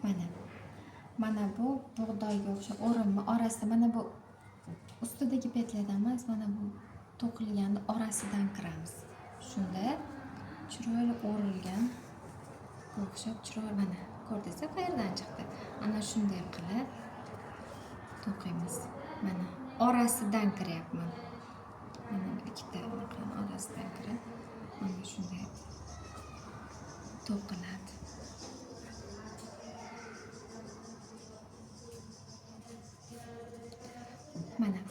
Mana. Mana bu bug'doyga o'xshab o'rinmi orasida mana bu ustidagi petladan emas, mana bu to'qilganni orasidan kiramiz. Shunda chiroyli o'rilgan o'xshab chiroyli mana ko'rdingizmi qayerdan chiqdi? Ana shunday qilib to'qiymiz. Mana orasidan kiryapman. Mana ikkita orasidan kirib, mana shunday to'qiladi. Mana.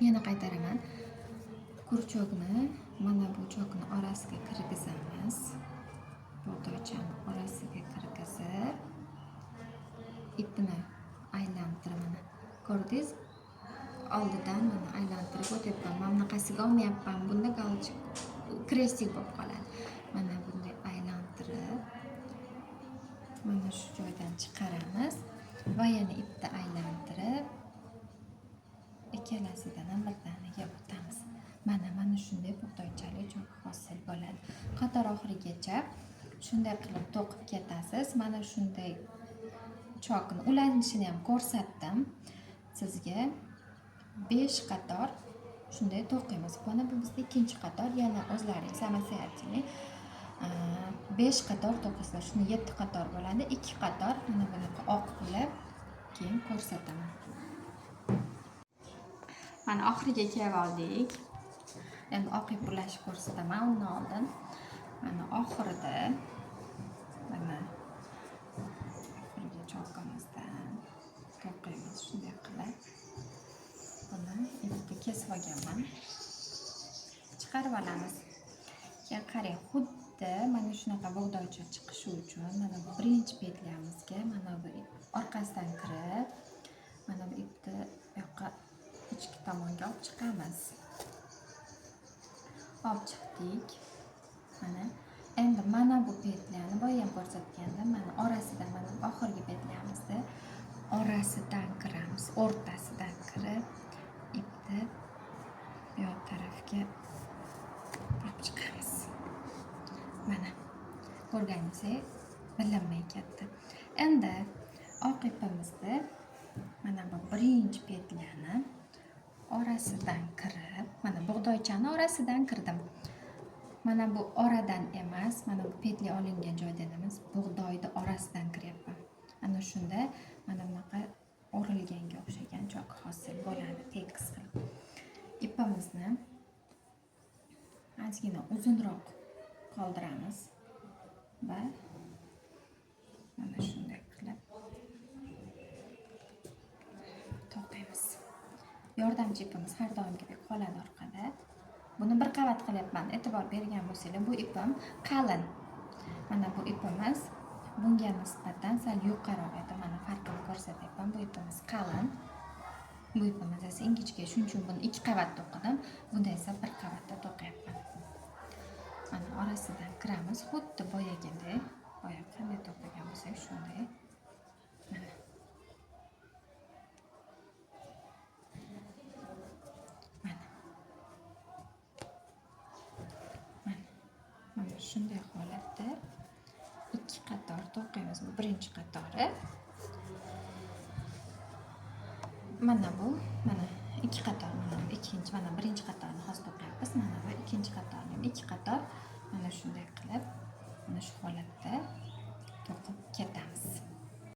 Yana qaytaraman. Kurchokni mana bu chokni orasiga kirgizamiz. Bug'doychani orasiga kirgizib, ipni aylantirib mana. Ko'rdingiz? Oldidan mana aylantirib o'tyapman. Mana bunaqasiga olmayapman. Bunda galchik krestik bo'lib qoladi. Mana bunday aylantirib, mana shu joydan chiqaramiz va yana ipni aylantirib ikkalasidan ham birdaniga o'tamiz. Mana shunday bug'doychali chok hosil bo'ladi. Qator oxirigacha shunday qilib to'qib ketasiz. Mana shunday chokni ulanishini ham ko'rsatdim sizga. 5 qator shunday to'qiymiz. Mana bu bizning ikkinchi qator, yana o'zlaringiz samosiyatini 5 qator to'qisizlar. Shuni 7 qator bo'ladi. 2 qator mana bunaqa oq qilib keyin ko'rsataman. Mana oxiriga kelib oldik. Endi oq ip ulashib ko'rsataman undan oldin. Mana oxirida mana oxiriga chokimizdan to'qiymiz shunday qilib. Buni ipni kesib olganman. Chiqarib olamiz. Keyin qarang, xuddi mana shunaqa bug'doycha chiqishi uchun mana bu birinchi petlyamizga mana bu orqasidan kirib, mana bu ipni bu yoqqa ichki tomonga olib chiqamiz. Olib chiqdik. Mana endi mana bu petlyani boya ham ko'rsatgandim. Mana orasidan mana oxirgi petlyamizni orasidan kiramiz, o'rtasidan kirib ipni bu yoq tarafga olib chiqamiz. Mana ko'rganingizdek bilinmay ketdi. Endi oq ipimizni mana bu birinchi petlyani orasidan kirib, mana bug'doychani orasidan kirdim. Mana bu oradan emas, mana bu petля olingan joydan emas, bug'doyni orasidan kiryapman. Ana shunda mana bunaqa o'rilganga o'xshagan chok hosil bo'ladi, tekis qilib. Ipimizni ozgina uzunroq qoldiramiz va mana shunday qilib to'qiymiz. Yordamchi ipimiz har doimgidek qoladi orqada. Buni bir qavat qilyapman. E'tibor bergan bo'lsanglar, bu ipim qalin. Mana bu ipimiz bunga nisbatan sal yuqoriroq edi. Mana farqini ko'rsatyapman. Bu ipimiz qalin. Bu ipimiz esa ingichka. Shuning uchun buni 2 qavat to'qidim. Bunda esa 1 qavatda to'qiyapman. Mana orasidan kiramiz. Xuddi boyagidek. Boya qanday to'qigan bo'lsak, shunday. Mana. Mana shunday holatda 2 qator to'qiymiz. Bu birinchi qatori. Mana bu, mana 2 qator, mana bu ikkinchi, mana birinchi qatorni hozir to'qiyapmiz. Mana bu ikkinchi qatorni 2 qator mana shunday qilib, mana shu holatda